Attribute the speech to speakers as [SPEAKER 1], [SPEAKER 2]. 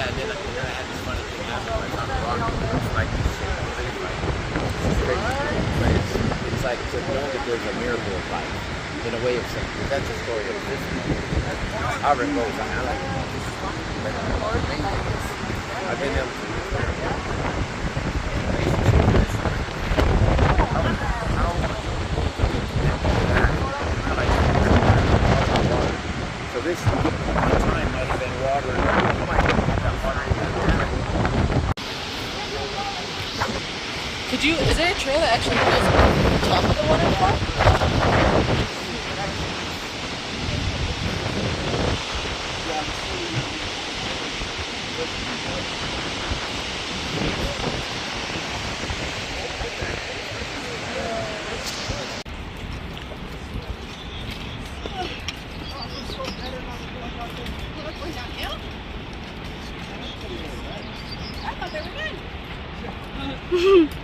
[SPEAKER 1] Yeah, and then I had this funny thing happen where I found a rock. It's like this shit. It's crazy. But it's like to know that there's a miracle of life in a way of saying, because that's the story of this. However it goes, I like it. I've been able to so this time might have been water. Oh my God, that water
[SPEAKER 2] is there a trail that actually goes on top of the waterfall?
[SPEAKER 3] I thought they were good.